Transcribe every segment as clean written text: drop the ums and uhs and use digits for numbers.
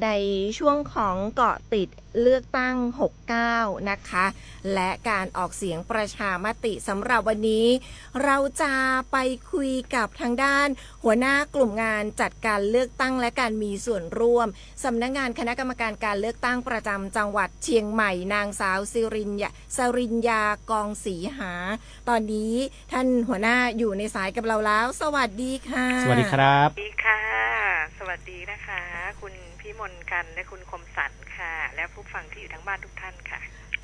ในช่วงของเกาะติดเลือกตั้ง 69 นะคะและการออกเสียงประชามติสำหรับวันนี้เราจะไปคุยกับทางด้านหัวหน้ากลุ่มงานจัดการเลือกตั้งและการมีส่วนร่วมสำนักงานคณะกรรมการการเลือกตั้งประจำจังหวัดเชียงใหม่นางสาวสริญญากองศรีหาตอนนี้ท่านหัวหน้าอยู่ในสายกับเราแล้วสวัสดีค่ะสวัสดีครับสวัสดีค่ะสวัสดีนะคะคุณพี่มนกันและคุณคมสันค่ะและผู้ฟังที่อยู่ทั้งบ้านทุกท่านค่ะ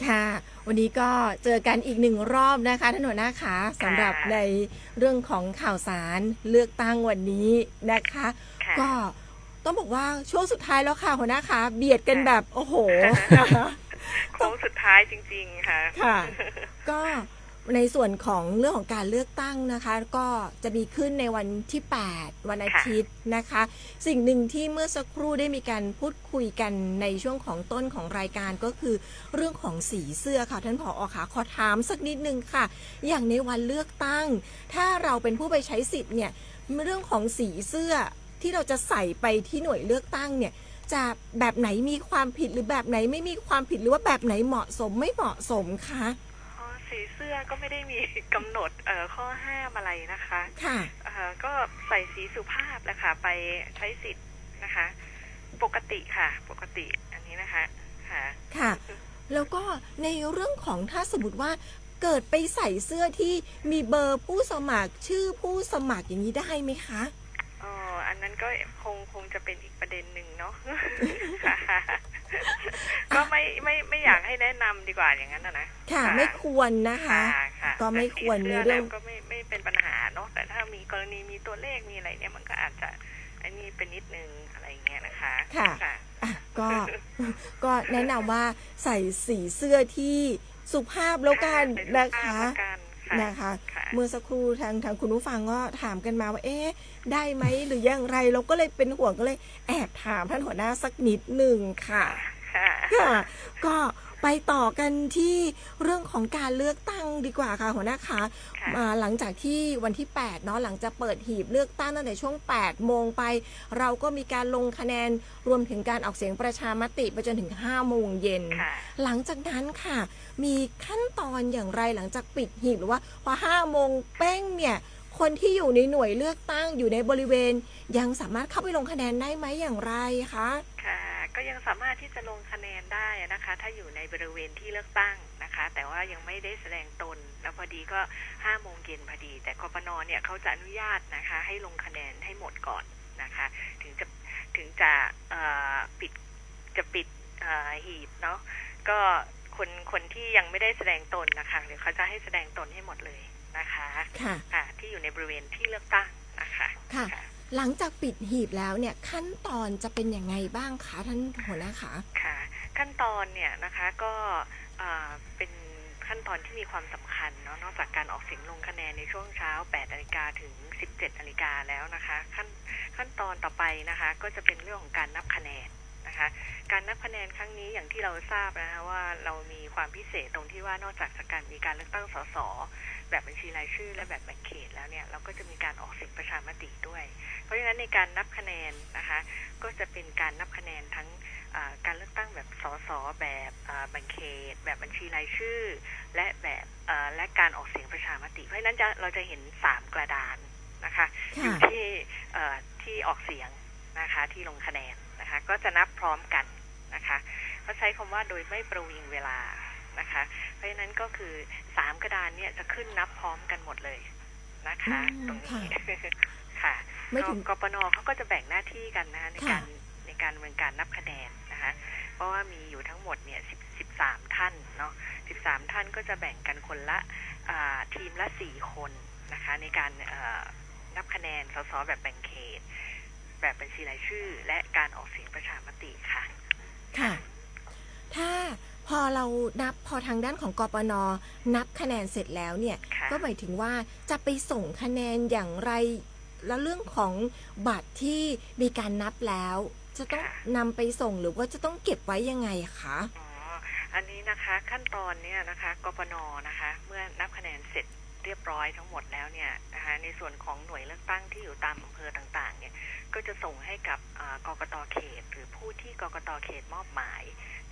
ค่ะวันนี้ก็เจอกันอีกหนึ่งรอบนะคะท่านหัวหน้าคะสำหรับในเรื่องของข่าวสารเลือกตั้งวันนี้นะคะก็ต้องบอกว่าช่วงสุดท้ายแล้วค่ะหัวหน้าคะเบียดกันแบบโอ้โหโค้งสุดท้ายจริงๆค่ะค่ะก็ในส่วนของเรื่องของการเลือกตั้งนะคะก็จะมีขึ้นในวันที่ 8 วันอาทิตย์นะคะสิ่งหนึ่งที่เมื่อสักครู่ได้มีการพูดคุยกันในช่วงของต้นของรายการก็คือเรื่องของสีเสื้อค่ะท่านผอ.ค่ะขอถามสักนิดนึงค่ะอย่างในวันเลือกตั้งถ้าเราเป็นผู้ไปใช้สิทธิ์เนี่ยเรื่องของสีเสื้อที่เราจะใส่ไปที่หน่วยเลือกตั้งเนี่ยจะแบบไหนมีความผิดหรือแบบไหนไม่มีความผิดหรือว่าแบบไหนเหมาะสมไม่เหมาะสมคะสีเสื้อก็ไม่ได้มีกำหนดข้อห้ามอะไรนะคะค่ะก็ใส่สีสุภาพแหละค่ะไปใช้สิทธิ์นะคะปกติค่ะปกติอันนี้นะคะค่ะแล้วก็ในเรื่องของถ้าสมมติว่าเกิดไปใส่เสื้อที่มีเบอร์ผู้สมัครชื่อผู้สมัครอย่างนี้ได้ไหมคะอันนั้นก็คงจะเป็นอีกประเด็นหนึ่งเนาะ ก็ไม่อยากให้แนะนำดีกว่าอย่างนั้นนะค่ะไม่ควรนะคะก็ไม่ควรในเรื่องก็ไม่เป็นปัญหาเนาะแต่ถ้ามีกรณีมีตัวเลขมีอะไรเนี่ยมันก็อาจจะอันนี้เป็นนิดนึงอะไรเงี้ยนะคะค่ะก็แนะนำว่าใส่สีเสื้อที่สุภาพแล้วกันนะคะเมื่อสักครู่ทางคุณผู้ฟังก็ถามกันมาว่าได้ไหมหรืออย่างไรเราก็เลยเป็นห่วงก็เลยแอบถามท่านหัวหน้าสักนิดหนึ่งค่ะก็ไปต่อกันที่เรื่องของการเลือกตั้งดีกว่าค่ะหัวหน้าคะหลังจากที่วันที่8เนาะหลังจากเปิดหีบเลือกตั้งตั้งแต่ช่วง8โมงไปเราก็มีการลงคะแนนรวมถึงการออกเสียงประชามติไปจนถึง5โมงเย็นหลังจากนั้นค่ะมีขั้นตอนอย่างไรหลังจากปิดหีบหรือว่าพอ5โมงเป้งเนี่ยคนที่อยู่ในหน่วยเลือกตั้งอยู่ในบริเวณยังสามารถเข้าไปลงคะแนนได้ไหมอย่างไรคะก็ยังสามารถที่จะลงคะแนนได้นะคะถ้าอยู่ในบริเวณที่เลือกตั้งนะคะแต่ว่ายังไม่ได้แสดงตนแล้วพอดีก็5โมงเย็นพอดีแต่กปน.เนี่ยเขาจะอนุญาตนะคะให้ลงคะแนนให้หมดก่อนนะคะถึงจะปิดหีบเนาะก็คนที่ยังไม่ได้แสดงตนนะคะเดี๋ยวเขาจะให้แสดงตนให้หมดเลยนะคะค่ะที่อยู่ในบริเวณที่เลือกตั้งนะคะค่ะหลังจากปิดหีบแล้วเนี่ยขั้นตอนจะเป็นยังไงบ้างคะท่านหัวหน้าคะค่ะขั้นตอนเนี่ยนะคะก็เป็นขั้นตอนที่มีความสำคัญเนาะนอกจากการออกเสียงลงคะแนนในช่วงเช้า 8 นาฬิกาถึง 17 นาฬิกาแล้วนะคะขั้นตอนต่อไปนะคะก็จะเป็นเรื่องของการนับคะแนนนะคะการนับคะแนนครั้งนี้อย่างที่เราทราบนะคะว่าเรามีความพิเศษตรงที่ว่านอกจากการมีการเลือกตั้งสสแบบบัญชีรายชื่อและแบบแบ่งเขตแล้วเนี่ยเราก็จะมีการออกเสียงประชามติด้วยเพราะฉะนั้นในการนับคะแนนนะคะก็จะเป็นการนับคะแนนทั้งการเลือกตั้งแบบสสแบบแบ่งเขตแบบบัญชีรายชื่อและแบบและการออกเสียงประชามติเพราะฉะนั้นเราจะเห็น3กระดานนะคะอยู่ที่ออกเสียงนะคะที่ลงคะแนนนะคะก็จะนับพร้อมกันนะคะเขาใช้คำว่าโดยไม่ประวิงเวลานะคะเพราะฉะนั้นก็คือ3กระดานเนี่ยจะขึ้นนับพร้อมกันหมดเลยนะคะตรงนี้ค่ะกปน.เขาก็จะแบ่งหน้าที่กันนะในการดำเนินการนับคะแนนนะคะเพราะว่ามีอยู่ทั้งหมดเนี่ย13ท่านเนาะ13ท่านก็จะแบ่งกันคนละทีมละ4คนนะคะในการนับคะแนนสสแบบแบ่งเขตแบบบัญชีรายชื่อและการออกเสียงประชามติค่ะค่ะถ้าพอทางด้านของกปน.นับคะแนนเสร็จแล้วเนี่ยก็หมายถึงว่าจะไปส่งคะแนนอย่างไรแล้วเรื่องของบัตรที่มีการนับแล้วจะต้องนำไปส่งหรือว่าจะต้องเก็บไว้ยังไงคะอันนี้นะคะขั้นตอนเนี่ยนะคะกปน.นะคะเมื่อนับคะแนนเสร็จ เรียบร้อยทั้งหมดแล้วเนี่ยนะคะในส่วนของหน่วยเลือกตั้งที่อยู่ตามอำเภอต่างๆเนี่ยก็จะส่งให้กับกกต.เขตหรือผู้ที่กกต.เขตมอบหมาย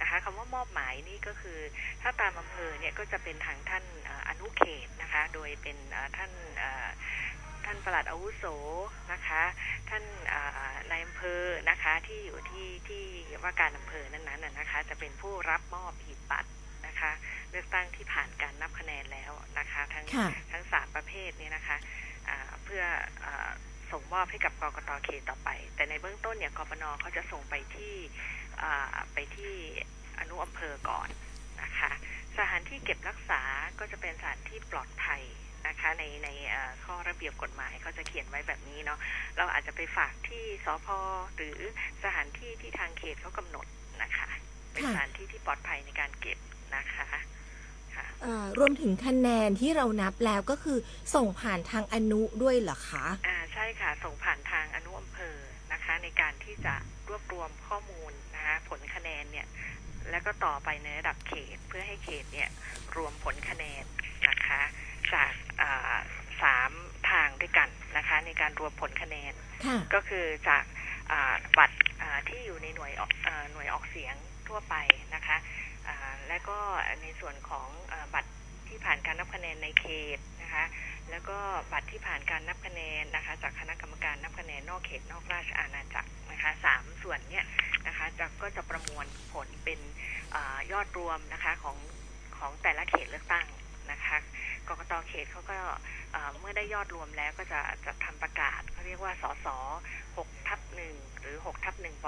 นะคะคำว่ามอบหมายนี่ก็คือถ้าตามอำเภอเนี่ยก็จะเป็นทางท่านอนุเขตนะคะโดยเป็นท่านปลัดอาวุโสนะคะท่านนายอำเภอนะคะที่อยู่ที่ว่าการอำเภอนั้นๆนะคะจะเป็นผู้รับมอบหีบบัตรนะคะเลือกตั้งที่ผ่านการนับคะแนนแล้วนะคะทั้ง3ประเภทเนี่ยนะคะเพื่อส่งมอบให้กับกกต.เขตต่อไปแต่ในเบื้องต้นเนี่ยกปน.เขาจะส่งไปที่อนุอำเภอก่อนนะคะสถานที่เก็บรักษาก็จะเป็นสถานที่ปลอดภัยนะคะในข้อระเบียบกฎหมายเขาจะเขียนไว้แบบนี้เนาะเราอาจจะไปฝากที่สภ.หรือสถานที่ที่ทางเขตเขากำหนดนะคะเป็นสถานที่ที่ปลอดภัยในการเก็บนะคะรวมถึงคะแนนที่เรานับแล้วก็คือส่งผ่านทางอนุด้วยเหรอคะใช่ค่ะส่งผ่านทางอนุอำเภอนะคะในการที่จะรวบรวมข้อมูลนะคะผลคะแนนเนี่ยแล้วก็ต่อไปในระดับเขตเพื่อให้เขตเนี่ยรวมผลคะแนนนะคะจาก3 ทางด้วยกันนะคะในการรวมผลคะแนนก็คือจากบัตรที่อยู่ในหน่วยออกเสียงทั่วไปนะคะและก็ในส่วนของบัตรที่ผ่านการนับคะแนนในเขตนะคะแล้วก็บัตรที่ผ่านการนับคะแนนนะคะจากคณะกรรมการนับคะแนนนอกเขตนอกราชอาณาจักรนะคะ3 ส่วนเนี้ยนะคะก็จะประมวลผลเป็นยอดรวมนะคะของแต่ละเขตเลือกตั้งนะคะกกต.เขตเขาก็เมื่อได้ยอดรวมแล้วก็จะทำประกาศเขาเรียกว่าสส6/1หรือ6/1 บ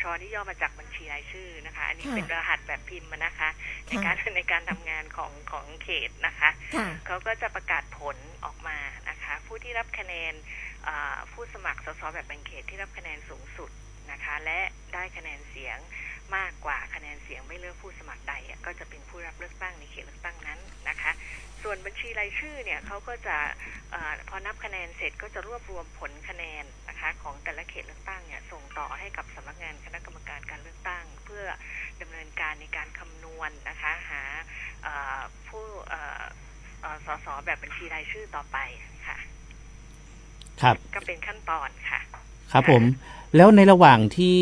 ชนี่ย่อมาจากบัญชีรายชื่อนะคะอันนี้เป็นรหัสแบบพิมพ์นะคะในการทำงานของเขตนะคะเขาก็จะประกาศผลออกมานะคะผู้ที่รับคะแนนผู้สมัครสสแบบแบ่งเขตที่รับคะแนนสูงสุดนะคะและได้คะแนนเสียงมากกว่าคะแนนเสียงไม่เลือกผู้สมัครใดก็จะเป็นผู้รับเลือกตั้งในเขตเลือกตั้งนั้นนะคะส่วนบัญชีรายชื่อเนี่ยเขาก็จะพอนับคะแนนเสร็จก็จะรวบรวมผลคะแนนนะคะของแต่ละเขตเลือกตั้งเนี่ยส่งต่อให้กับสำนักงานคณะกรรมการการเลือกตั้งเพื่อดำเนินการในการคำนวณนะคะหาผู้สสแบบบัญชีรายชื่อต่อไปค่ะครับก็เป็นขั้นตอนค่ะครับผมแล้วในระหว่างที่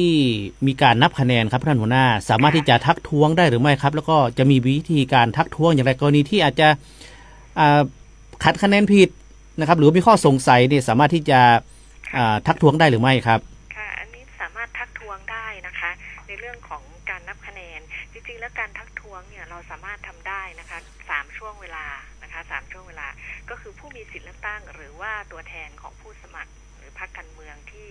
มีการนับคะแนนครับท่านหัวหน้าสามารถที่จะทักท้วงได้หรือไม่ครับแล้วก็จะมีวิธีการทักท้วงอย่างไรกรณีที่อาจจะขัดคะแนนผิดนะครับหรือมีข้อสงสัยเนี่ยสามารถที่จะทักท้วงได้หรือไม่ครับค่ะอันนี้สามารถทักท้วงได้นะคะในเรื่องของการนับคะแนนจริงๆแล้วการทักท้วงเนี่ยเราสามารถทำได้นะคะ3 ช่วงเวลานะคะ3 ช่วงเวลาก็คือผู้มีสิทธิเลือกตั้งหรือว่าตัวแทนของผู้สมัครพรรคการเมืองที่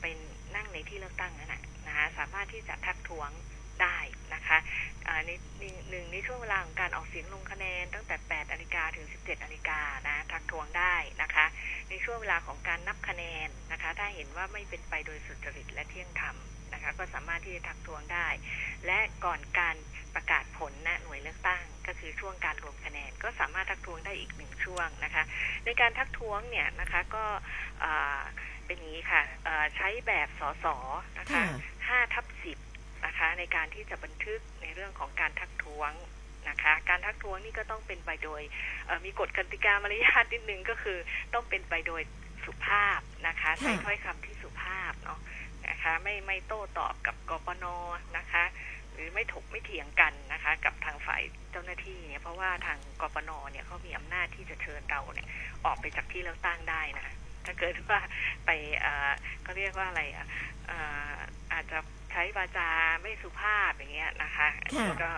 เป็นนั่งในที่เลือกตั้งนั่นนะคะสามารถที่จะทักท้วงได้นะคะในช่วงเวลาของการออกเสียงลงคะแนนตั้งแต่ 8 นาฬิกาถึง 17 นาฬิกานะทักท้วงได้นะคะในช่วงเวลาของการนับคะแนนนะคะถ้าเห็นว่าไม่เป็นไปโดยสุจริตและเที่ยงธรรมนะคะก็สามารถที่จะทักท้วงได้และก่อนการประกาศผลณหน่วยเลือกตั้งก็คือช่วงการรวมคะแนนก็สามารถทักท้วงได้อีก1 ช่วงนะคะในการทักท้วงเนี่ยนะคะก็เป็นอย่างนี้ค่ะใช้แบบสสนะคะ5/10นะคะในการที่จะบันทึกในเรื่องของการทักท้วงนะคะการทักท้วงนี่ก็ต้องเป็นไปโดยมีกฎกติกามารยาทนิดนึงก็คือต้องเป็นไปโดยสุภาพนะคะใช้ถ้อยคำที่สุภาพเนาะนะคะไม่โต้ตอบกับกปน.นะคะหรือไม่ถกไม่เถียงกันนะคะกับทางฝ่ายเจ้าหน้าที่เนี่ยเพราะว่าทางกปน.เนี่ยเขามีอำนาจที่จะเชิญเราเนี่ยออกไปจากที่เลือกตั้งได้นะถ้าเกิดว่าไปก็เรียกว่าอะไรอาจจะใช้วาจาไม่สุภาพอย่างเงี้ยนะคะก็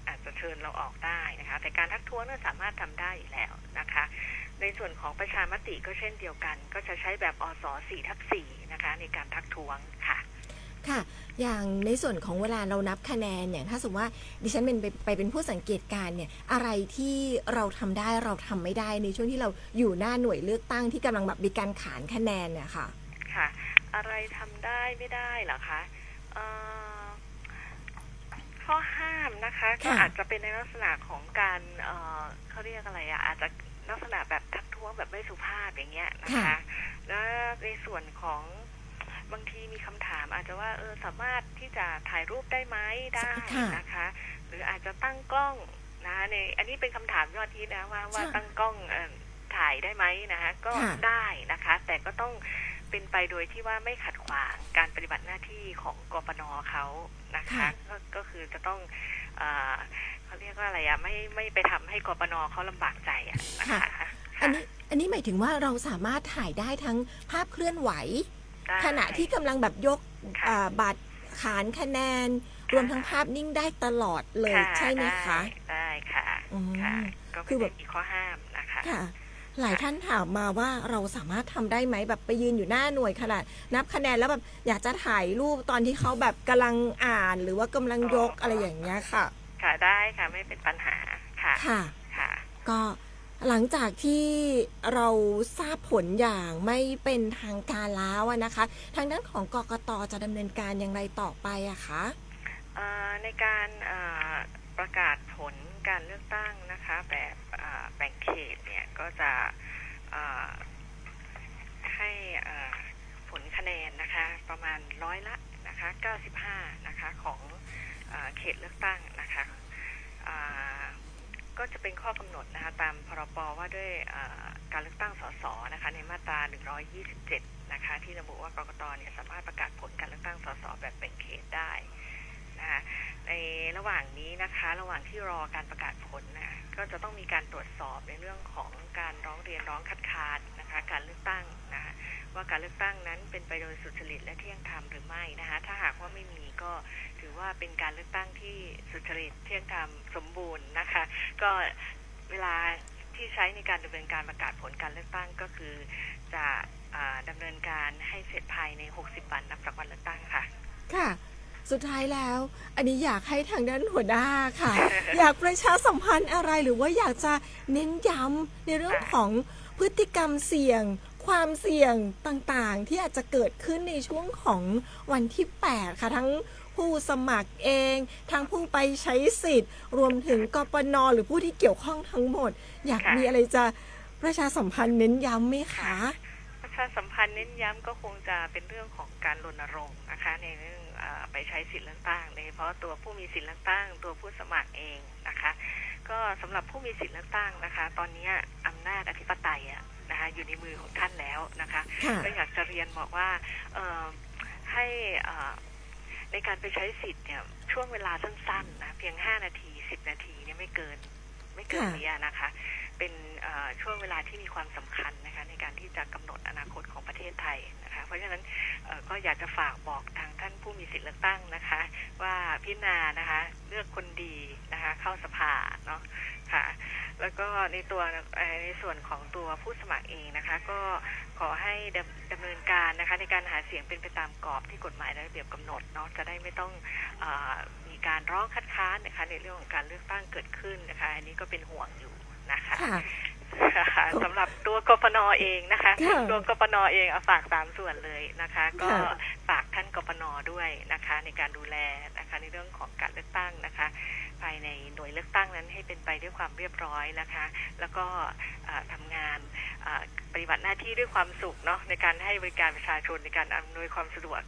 อาจจะเชิญเราออกได้นะคะแต่การทักท้วงเนี่ยสามารถทำได้อยู่แล้วนะคะในส่วนของประชามติก็เช่นเดียวกันก็จะใช้แบบอส4/4นะคะในการทักท้วงค่ะค่ะอย่างในส่วนของเวลาเรานับคะแนนเนี่ยถ้าสมมติว่าดิฉันเป็นผู้สังเกตการเนี่ยอะไรที่เราทำได้เราทำไม่ได้ในช่วงที่เราอยู่หน้าหน่วยเลือกตั้งที่กำลังแบบมีการขานคะแนนเนี่ยค่ะค่ะอะไรทำได้ไม่ได้เหรอคะข้อห้ามนะคะก็อาจจะเป็นในลักษณะของการเขาเรียกอะไรอาจจะลักษณะแบบทักท้วงแบบไม่สุภาพอย่างเงี้ยนะคะแล้วในส่วนของบางทีมีคำถามอาจจะว่าสามารถที่จะถ่ายรูปได้ไหมได้นะคะหรืออาจจะตั้งกล้อง นะคะในอันนี้เป็นคำถามยอดฮิตนะว่า ค่ะ ตั้งกล้องถ่ายได้ไหมนะคะก็ ค่ะ ได้นะคะ แต่ก็ต้องเป็นไปโดยที่ว่าไม่ขัดขวางการปฏิบัติหน้าที่ของกปนเขานะคะก็คือจะต้องเขาเรียกว่าอะไรอะไม่ไปทำให้กปนเขาลำบากใจอะนะคะ อันนี้หมายถึงว่าเราสามารถถ่ายได้ทั้งภาพเคลื่อนไหว ได้ ขณะที่กำลังแบบยก ค่ะ บัตรขานคะแนน ค่ะ รวมทั้งภาพนิ่งได้ตลอดเลย ค่ะ ใช่ไหมคะ ได้ค่ะ อืม ค่ะก็ คื ไม่ อแบ ได้ บ มีข้อห้ามนะคะ ค่ะ หลายท่านถามมาว่าเราสามารถทำได้ไหมแบบไปยืนอยู่หน้าหน่วยขนาดนับคะแนนแล้วแบบอยากจะถ่ายรูปตอนที่เขาแบบกำลังอ่านหรือว่ากำลังยกอะไรอย่างเงี้ยค่ะ ค่ะได้ค่ะไม่เป็นปัญหาค่ะ ค่ะ ค่ะ ก็หลังจากที่เราทราบผลอย่างไม่เป็นทางการแล้วอะนะคะ ทางด้านของกกตจะดำเนินการอย่างไรต่อไปอะคะ ในการประกาศผลการเลือกตั้งนะคะแบบแบ่งเขตเนี่ยก็จะให้ผลคะแนนนะคะประมาณ100ละนะคะ95นะคะของเขตเลือกตั้งนะคะก็จะเป็นข้อกำหนดนะคะตามพรบว่าด้วยการเลือกตั้งสสนะคะในมาตรา127นะคะที่ระบุว่ากกตเนี่ยสามารถประกาศผลการเลือกตั้งสสแบบแบ่งเขตได้นะคะในระหว่างนี้นะคะระหว่างที่รอการประกาศผลนะก็จะต้องมีการตรวจสอบในเรื่องของการร้องเรียนร้องคัดค้านนะคะการเลือกตั้งนะคะว่าการเลือกตั้งนั้นเป็นไปโดยสุจริตและเที่ยงธรรมหรือไม่นะคะถ้าหากว่าไม่มีก็ถือว่าเป็นการเลือกตั้งที่สุจริตเที่ยงธรรมสมบูรณ์นะคะก็เวลาที่ใช้ในการดำเนินการประกาศผลการเลือกตั้งก็คือจะดำเนินการให้เสร็จภายใน60 วันนับจากวันเลือกตั้งค่ะ ค่ะ สุดท้ายแล้ว อันนี้อยากให้ทางด้านหัวหน้าค่ะ อยากประชาสัมพันธ์อะไรหรือว่าอยากจะเน้นย้ำในเรื่องของพฤติกรรมเสี่ยง ความเสี่ยงต่างๆ ที่อาจจะเกิดขึ้นในช่วงของวันที่ 8 ค่ะ ทั้งผู้สมัครเอง ทั้งผู้ไปใช้สิทธิ์ รวมถึงกปน.หรือผู้ที่เกี่ยวข้องทั้งหมด อยาก ค่ะ มีอะไรจะประชาสัมพันธ์เน้นย้ำไหมคะ ประชาสัมพันธ์เน้นย้ำก็คงจะเป็นเรื่องของการรณรงค์นะคะในเรื่องไปใช้สิทธิเลือกตั้งโดยเฉพาะตัวผู้มีสิทธิเลือกตั้งตัวผู้สมัครเองนะคะก็สำหรับผู้มีสิทธิเลือกตั้งนะคะตอนนี้อำนาจอธิปไตยนะคะอยู่ในมือของท่านแล้วนะคะ ค่ะ ก็อยากจะเรียนบอกว่าให้ในการไปใช้สิทธิ์เนี่ยช่วงเวลาสั้นๆนะเพียง5 นาที10 นาทีเนี่ยไม่เกินนี้นะคะเป็นช่วงเวลาที่มีความสำคัญนะคะในการที่จะกำหนดอนาคตของประเทศไทยนะคะเพราะฉะนั้นก็อยากจะฝากบอกทางท่านผู้มีสิทธิเลือกตั้งนะคะว่าพิจารณานะคะเลือกคนดีนะคะเข้าสภาเนาะค่ะแล้วก็ในส่วนของตัวผู้สมัครเองนะคะก็ขอให้ดำเนินการนะคะในการหาเสียงเป็นไปตามกรอบที่กฎหมายและระเบียบกำหนดเนาะจะได้ไม่ต้องมีการร้องคัดค้านนะคะในเรื่องของการเลือกตั้งเกิดขึ้นนะคะอันนี้ก็เป็นห่วงอยู่นะคะ ค่ะ สำหรับตัวกปน.เองนะคะ ค่ะ ตัวกปน.เองเอาฝาก3 ส่วนเลยนะคะก็ ค่ะ ฝากท่านกปน.ด้วยนะคะในการดูแลนะคะในเรื่องของการเลือกตั้งนะคะภายในหน่วยเลือกตั้งนั้นให้เป็นไปด้วยความเรียบร้อยนะคะแล้วก็ทำงานปฏิบัติหน้าที่ด้วยความสุขเนาะในการให้บริการประชาชนในการอำนวยความสะดวก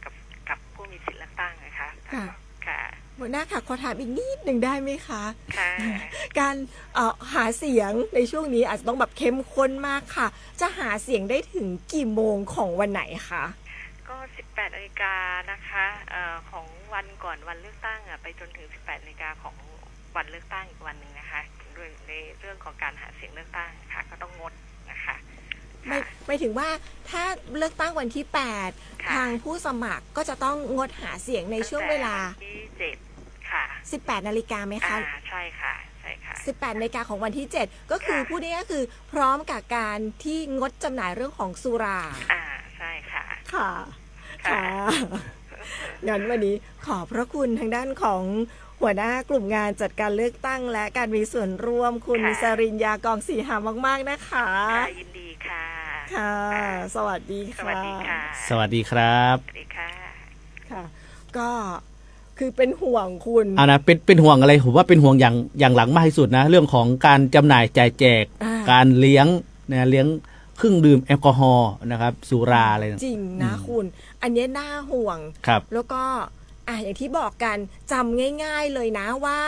กับผู้มีสิทธิเลือกตั้งนะคะ ค่ะ ค่ะ หัวหน้าค่ะขอถามอีกนิดหนึ่งได้ไหมคะ ค่ะ การหาเสียงในช่วงนี้อาจจะต้องแบบเข้มข้นมากค่ะ จะหาเสียงได้ถึงกี่โมงของวันไหนคะ ก็18 นาฬิกานะคะของวันก่อนวันเลือกตั้งไปจนถึง18 นาฬิกาของวันเลือกตั้งอีกวันหนึ่งนะคะโดยในเรื่องของการหาเสียงเลือกตั้งค่ะก็ต้องงดนะคะ ไม่ถึงว่าถ้าเลือกตั้งวันที่ 8 ค่ะ ทางผู้สมัครก็จะต้องงดหาเสียงในช่วงเวลา ตั้งแต่วันที่7ค่ะ 18 นาฬิกาไหมคะ ใช่ค่ะใช่ค่ะ 18 นาฬิกาของวันที่ 7 ก็คือ ค่ะ พูดง่ายๆก็คือพร้อมกับการที่งดจำหน่ายเรื่องของสุรา ใช่ค่ะ ค่ะ ค่ะ งั้นวันนี้ขอบพระคุณทางด้านของหัวหน้ากลุ่มงานจัดการเลือกตั้งและการมีส่วนร่วมคุณ ค่ะ สริญญากองศรีหามากๆนะคะ ค่ะยินดีค่ะ ค่ะ สวัสดี ส ค่ะ วัสดีค่ะ สวัสดีครับ สวัสดีค่ะ ค่ะ ก็คือเป็นห่วงคุณ เอานะเป็นห่วงอะไรผมว่าเป็นห่วงอย่างหลังมากที่สุดนะ เรื่องของการจำหน่ายจ่ายแจก อ่า การเลี้ยงเครื่องดื่มแอลกอฮอล์นะครับสุราอะไร จริงนะคุณ อันนี้น่าห่วง ครับ แล้วก็อย่างที่บอกกันจำง่ายๆเลยนะว่า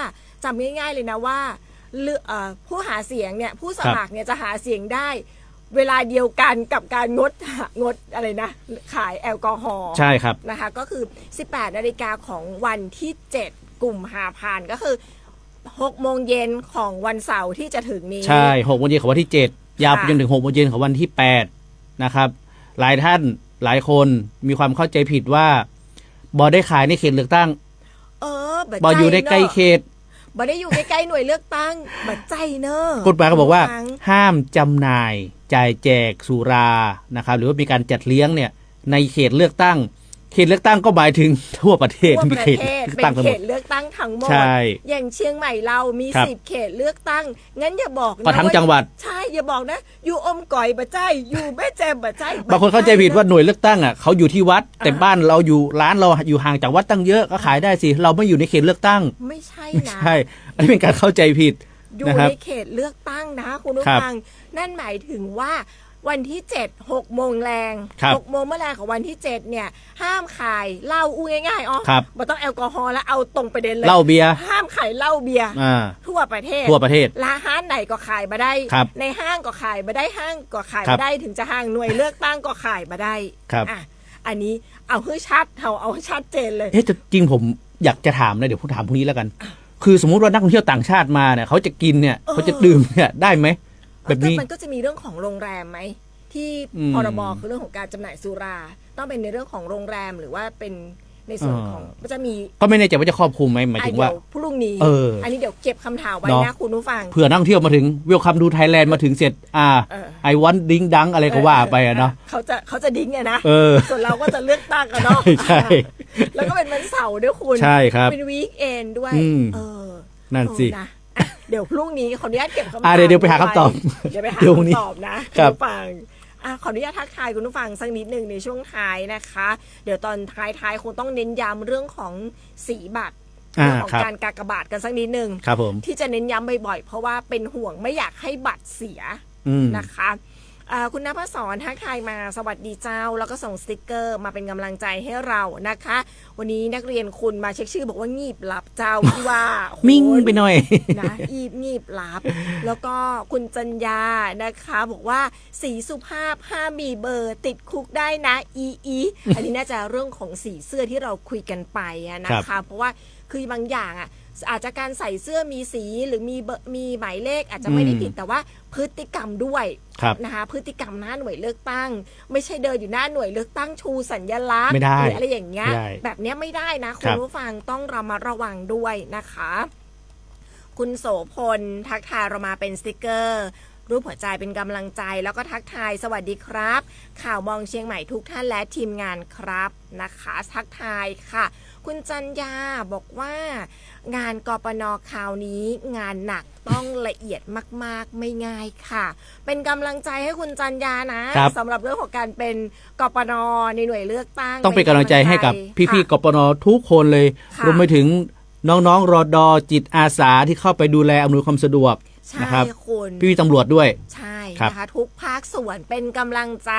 ผู้หาเสียงเนี่ยผู้สมัครเนี่ยจะหาเสียงได้เวลาเดียวกันกับการงดอะไรนะขายแอลกอฮอล์ ใช่ครับ นะคะก็คือ 18 นาฬิกาของวันที่ 7 กุมภาพันธ์ก็คือ 6 โมงเย็นของวันเสาร์ที่จะถึงนี้ ใช่6 โมงเย็นของวันที่ 7 ยาวไปจนถึง6 โมงเย็นของวันที่ 8 นะครับหลายท่านหลายคนมีความเข้าใจผิดว่าบอได้ขายในเขตเลือกตั้ง บออยู่ในใกล้เขต บ่ได้อยู่ใกล้ๆหน่วยเลือกตั้งบัดใจเนอะ กฎหมายก็บอกว่าห้ามจำหน่ายจ่ายแจกสุรานะครับหรือว่ามีการจัดเลี้ยงเนี่ยในเขตเลือกตั้งเขตเลือกตั้งก็หมายถึงทั่วประเทศ ทั่ว มี ประ เขต เทศ เลือก เป็น ตั้งทั้ง เข หมด ตเลือกตั้งทั้งหมด ใช่ อย่างเชียงใหม่เรามี ครับ 10 เขตเลือกตั้งงั้นอย่าบอกนะ ก็ทั้งจังหวัด ใช่อย่าบอกนะอยู่อมก่อยบัดใจอยู่แม่แจ่มบัดใจ บางคนเข้าใจผิดว่าหน่วยเลือกตั้งอ่ะเขาอยู่ที่วัด แต่บ้านเราอยู่ร้านเราอยู่ห่างจากวัดตั้งเยอะก็ขายได้สิเราไม่อยู่ในเขตเลือกตั้ง ไม่ใช่นะ ใช่อันนี้เป็นการเข้าใจผิด อยู่ นะครับ ในเขตเลือกตั้งนะคุณผู้ ครับ ฟังนั่นหมายถึงว่าวันที่ 7 6 โมงแรง ครับ 6 โมงเมื่อแรงของวันที่ 7 เนี่ยห้ามขายเหล้าอู้ง่ายๆอ๋อ ครับ ไม่ต้องแอลกอฮอล์แล้วเอาตรงประเด็นเลย เหล้าเบียร์ ห้ามขายเหล้าเบียร์ อ่า ทั่วประเทศ ทั่วประเทศ ร้านไหนก็ขายมาได้ ครับ ในห้างก็ขายมาได้ห้างก็ขาย ครั มา บ ได้ถึงจะห้างหน่วยเลือกตั้งก็ขายมาได้ ครับ อ่ะอันนี้เอาให้ชัดเอาให้ชัดเจนเลย เอ๊ะแต่จริงผมอยากจะถามนะเดี๋ยวผมถามพวกนี้แล้วกัน คือสมมุติว่านักท่องเที่ยวต่างชาติมาเนี่ยเขาจะกินเนี่ยเขาจะดื่มเนี่ยได้ไหมแบบนี้ แต่มันก็จะมีเรื่องของโรงแรมไหมที่ อืม พรบคือเรื่องของการจำหน่ายสุรา ต้องเป็นในเรื่องของโรงแรมหรือว่าเป็นในส่วนของมันจะมี ก็ไม่แน่ใจว่าจะครอบคลุมไหมหมายถึงว่า เดี๋ยวพรุ่งนี้ อันนี้เดี๋ยวเก็บคำถามไว้ เนาะ นะคุณผู้ฟัง เผื่อนักท่องเที่ยวมาถึงเวลคัมดูไทยแลนด์มาถึงเสร็จไอวันดิ้งดังอะไรก็ว่าไปอะเนาะ เขาจะดิ้งอะนะ ส่วนเราก็จะเลือกตั้งกันเนาะ ใช่ แล้วก็เป็นวันเสาร์ด้วยคุณ ใช่ครับ เป็นวีคเอนด้วย อืม เออ นั่นสิ นะอ่ะเดี๋ยวพรุ่งนี้ขออนุญาตเก็บคำถาม เดี๋ยวไปหาคำตอบ เดี๋ยวไปหา เดี๋ยวพรุ่งนี้ คำตอบนะคุ ครั ณ บ ผู้ฟังขออนุญาตทักทายคุณผู้ฟังสักนิดหนึ่งในช่วงท้ายนะคะ เดี๋ยวตอนท้ายคงต้องเน้นย้ำเรื่องของสีบัตรเรื่องของ ครับ การกากบาทกันสักนิดหนึ่ง ครับผม ที่จะเน้นย้ำบ่อยๆเพราะว่าเป็นห่วงไม่อยากให้บัตรเสีย อืม นะคะคุณนภศรทักทายมาสวัสดีเจ้าแล้วก็ส่งสติกเกอร์มาเป็นกำลังใจให้เรานะคะ วันนี้นักเรียนคุณมาเช็คชื่อบอกว่างีบหลับเจ้าที่ว่า มิ่ง คุณ ไปหน่อย นะงีบหลับ แล้วก็คุณจัญญานะคะบอกว่าสีสุภาพห้ามมีเบอร์ติดคุกได้นะอันนี้น่าจะเรื่องของสีเสื้อที่เราคุยกันไปอะนะคะเพราะว่าคือบางอย่างอ่ะอาจจะการใส่เสื้อมีสีหรือมีเบอร์มีหมายเลขอาจจะไม่ได้ผิดแต่ว่าพฤติกรรมด้วย ครับ นะคะพฤติกรรมหน้าหน่วยเลือกตั้ง ไม่ใช่เดินอยู่หน้าหน่วยเลือกตั้งชูสัญลักษณ์ ไม่ได้ หรืออะไรอย่างเงี้ย ไม่ได้ แบบเนี้ยไม่ได้นะคุ ครั ณ บ ผู้ฟังต้องระมัดระวังด้วยนะคะ คุณโสพลทักทายเรามาเป็นสติกเกอร์ รูปหัวใจเป็นกำลังใจแล้วก็ทักทายสวัสดีครับ ข่าวมองเชียงใหม่ทุกท่านและทีมงานครับนะคะทักทายค่ะ คุณจัญญาบอกว่างานกปนคราวนี้งานหนักต้องละเอียดมากๆไม่ง่ายค่ะ เป็นกำลังใจให้คุณจัญญานะครับ สำหรับเรื่องของการเป็นกปนในหน่วยเลือกตั้ง ต้องเป็นกำลังใจให้กับพี่ๆกปนทุกคนเลย ค่ะ รวมไปถึงน้องๆรอดอจิตอาสาที่เข้าไปดูแลอำนวยความสะดวก ใช่ นะครับ คุณ พี่ๆตำรวจด้วย ใช่ ครับ นะคะทุกภาคส่วนเป็นกำลังใจ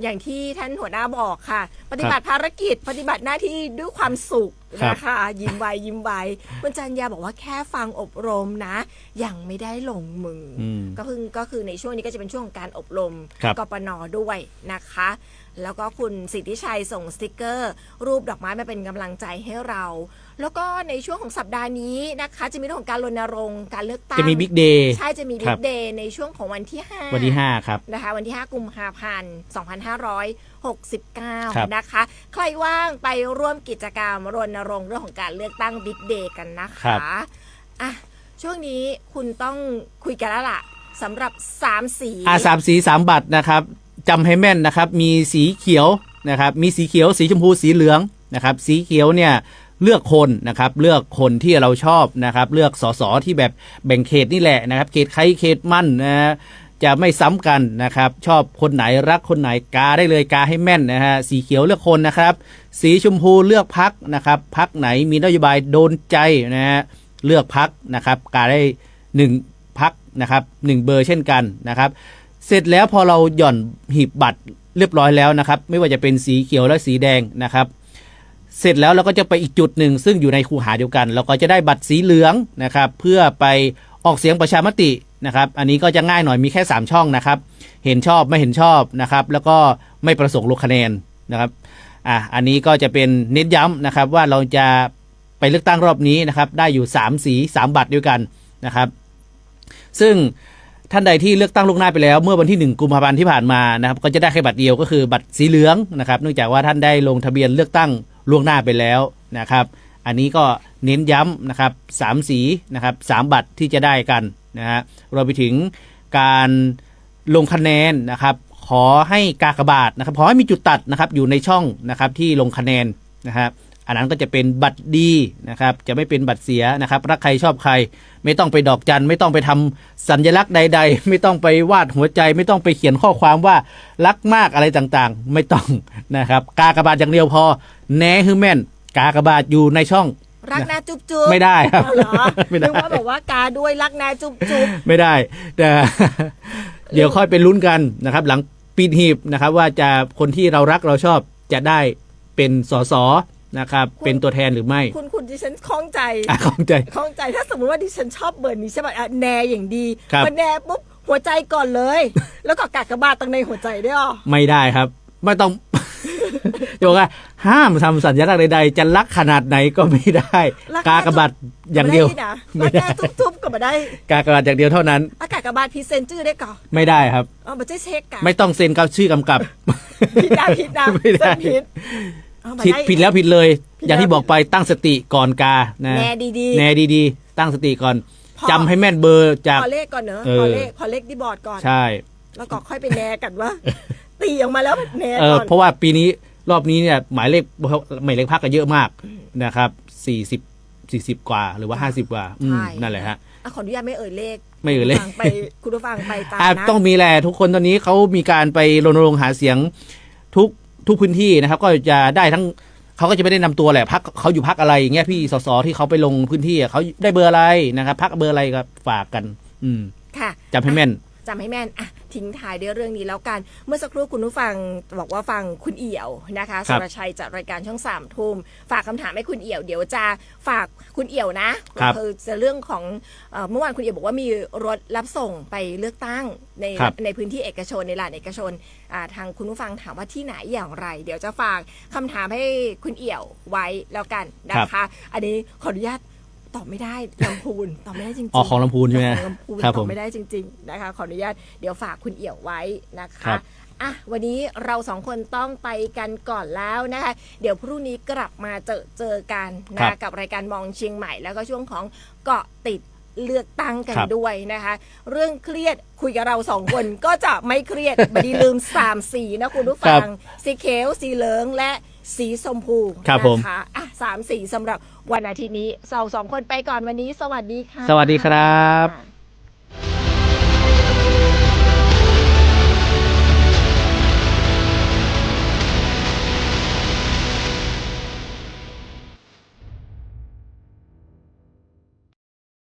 อย่างที่ท่านหัวหน้าบอกค่ะ ปฏิบัติภารกิจปฏิบัติหน้าที่ด้วยความสุข ครับ นะคะยิ้มไว้คุณจันยาบอกว่าแค่ฟังอบรมนะยังไม่ได้ลงมืออ ม ก็คือในช่วงนี้ก็จะเป็นช่วงของการอบรม ครับ กปนด้วยนะคะ แล้วก็คุณสิทธิชัยส่งสติกเกอร์ รูปดอกไม้มาเป็นกำลังใจให้เรา แล้วก็ในช่วงของสัปดาห์นี้นะคะ จะมีเรื่องของการรณรงค์การเลือกตั้ง จะมีบิ๊กเดย์ ใช่จะมี ค บิ๊ รั ก บ เดย์ในช่วงของวันที่ 5 วันที่ 5 ครับ นะคะวันที่ 5 กุมภาพันธ์ ครับ 2569 นะคะ ใครว่างไปร่วมกิจกรรมรณรงค์เรื่องของการเลือกตั้งบิ๊กเดย์กันนะ ครั คะ บ อ่ะช่วงนี้คุณต้องคุยกันแล้วล่ะสำหรับ 3 สี 3 สี 3 บัตรนะครับจำให้แม่นนะครับ มีสีเขียวนะครับ มีสีเขียว สีชมพู สีเหลืองนะครับ สีเขียวเนี่ยเลือกคนนะครับ เลือกคนที่เราชอบนะครับ เลือกสสที่แบบแบ่งเขตนี่แหละนะครับ เขตใครเขตมั่นนะฮะจะไม่ซ้ำกันนะครับ ชอบคนไหนรักคนไหนกาได้เลยกาให้แม่นนะฮะ สีเขียวเลือกคนนะครับ สีชมพูเลือกพักนะครับ พักไหนมีนโยบายโดนใจนะฮะ เลือกพักนะครับกาได้1พักนะครับ1เบอร์เช่นกันนะครับ เสร็จแล้วพอเราหย่อนหีบบัตรเรียบร้อยแล้วนะครับ ไม่ว่าจะเป็นสีเขียวและสีแดงนะครับ เสร็จแล้วเราก็จะไปอีกจุดหนึ่งซึ่งอยู่ในคูหาเดียวกัน เราก็จะได้บัตรสีเหลืองนะครับ เพื่อไป ออกเสียงประชามตินะครับอันนี้ก็จะง่ายหน่อยมีแค่3ช่องนะครับเห็นชอบไม่เห็นชอบนะครับแล้วก็ไม่ประสงค์ลงคะแนนนะครับอันนี้ก็จะเป็นเน้นย้ำนะครับว่าเราจะไปเลือกตั้งรอบนี้นะครับได้อยู่3สี3บัตรด้วยกันนะครับซึ่งท่านใดที่เลือกตั้งล่วงหน้าไปแล้วเมื่อวันที่1กุมภาพันธ์ที่ผ่านมานะครับก็จะได้แค่บัตรเดียวก็คือบัตรสีเหลืองนะครับเนื่องจากว่าท่านได้ลงทะเบียนเลือกตั้งล่วงหน้าไปแล้วนะครับอันนี้ก็เน้นย้ำนะครับ3สีนะครับ3บัตรที่จะได้กันนะฮะรวมไปถึงการลงคะแนนนะครับขอให้กากบาทนะครับขอให้มีจุดตัดนะครับอยู่ในช่องนะครับที่ลงคะแนนนะครับอันนั้นก็จะเป็นบัตรดีนะครับจะไม่เป็นบัตรเสียนะครับรักใครชอบใครไม่ต้องไปดอกจันไม่ต้องไปทำสัญลักษณ์ใดๆไม่ต้องไปวาดหัวใจไม่ต้องไปเขียนข้อความว่ารักมากอะไรต่างๆไม่ต้องนะครับกากบาทอย่างเดียวพอแหนฮือแม่นกากบาทอยู่ในช่อง รักนาจุ๊บจุ๊บ ไม่ได้ครับ เอาเหรอ ไม่ได้ นึกว่าแบบว่ากาด้วยรักนาจุ๊บจุ๊บ ไม่ได้แต่ เดี๋ยวค่อยไปลุ้นกันนะครับหลังปิดหีบนะครับว่าจะคนที่เรารักเราชอบจะได้เป็นสสนะครับเป็นตัวแทนหรือไม่ คุณดิฉันคล้องใจ เข้าใจ คล้องใจถ้าสมมติว่าดิฉันชอบเบอร์นี้ใช่ป่ะแนอย่างดี ครับ พอแนปุ๊บหัวใจก่อนเลย แล้วก็กากบาทตั้งในหัวใจได้หรอ ไม่ได้ครับไม่ต้อง โยกว่าห้ามทำสัญลักษณ์ใดๆจะรักขนาดไหนก็ไม่ได้ กากบาทอย่างเดียว ไม่ ไม่ ได้ ได้ นะทุบๆก็ไม่ได้ กากบาทอย่างเดียวเท่านั้น กากบาทพรีเซนต์ชื่อได้ก่อน ไม่ได้ครับ อ๋อไม่ใช่เช็คกัน ไม่ต้องเซ็นกับชื่อกำกับ ผิดนะผิดนะ ไม่ได้ เซ็นผิดเอามา ผิด ได้ ผิดแล้วผิดเลย ผิดแล้ว อย่างที่บอกไปตั้งสติก่อนกานะ แนดีๆ แนดีๆ ตั้งสติก่อน พอ จำให้แม่นเบอร์จาก พอเลขก่อนเนอะ เออ พอเลขที่บอร์ดก่อน ใช่ แล้วก็ค่อยไปแนกันว่า ตีออกมาแล้วแน เออ ก่อน เพราะว่าปีนี้รอบนี้เนี่ยหมายเลขพรรคก็เยอะมากนะครับ40กว่าหรือว่า50กว่านั่นแหละฮะ ขออนุญาตไม่เอ่ยเลข ไม่เอ่ยเลข คุณผู้ฟังไปตาม ต้อง นะ มีแหละทุกคนตอนนี้เขามีการไปรณรงค์หาเสียงทุกพื้นที่นะครับ ก็จะได้ทั้งเขาก็จะไม่ได้นำตัวแหละพรรคเขาอยู่พรรคอะไรอย่างเงี้ยพี่สสที่เขาไปลงพื้นที่เขาได้เบอร์อะไรนะครับพรรคเบอร์อะไรก็ฝากกัน ค่ะ จำให้แม่น จำให้แม่นอ่ะทิ้งท้ายด้วยเรื่องนี้แล้วกัน เมื่อสักครู่คุณผู้ฟังบอกว่าฟังคุณเอี่ยวนะคะ ครั สุ บ รชัยจากรายการช่อง3 ทุ่มฝากคำถามให้คุณเอี่ยวเดี๋ยวจะฝากคุณเอี่ยวนะครับ คือจะเรื่องของเมื่อวานคุณเอี่ยวบอกว่ามีรถรับส่งไปเลือกตั้งใน ครับ ในพื้นที่เอกชนในลานเอกชนทางคุณผู้ฟังถามว่าที่ไหนอย่างไร เดี๋ยวจะฝากคำถามให้คุณเอี่ยวไว้แล้วกันนะคะ อันนี้ขออนุญาตตอบไม่ได้ลำพูนตอบไม่ได้จริงๆ อ๋อของลำพูนใช่ไหม ของลำพูน ครับ ต ผ อบ ม ไม่ได้จริงๆนะคะขออนุญาตเดี๋ยวฝากคุณเอี่ยวไว้นะ ครั คะ บ อ่ะวันนี้เราสองคนต้องไปกันก่อนแล้วนะคะเดี๋ยวพรุ่งนี้กลับมาเจอกัน ครั นะ บ กับรายการมองเชียงใหม่ แล้วก็ช่วงของเกาะติดเลือกตั้งกัน ครับ ด้วยนะคะ เรื่องเครียดคุยกับเราสองคน ก็จะไม่เครียดไม่ได้ลืม3 สีนะคุณผู้ฟัง สีเขียวสีเหลืองและสีชมพู ครับผม นะคะอ่ะ3 สีสำหรับวันอาทิตย์นี้เราสองคนไปก่อนวันนี้ สวัสดีค่ะ สวัสดีครับ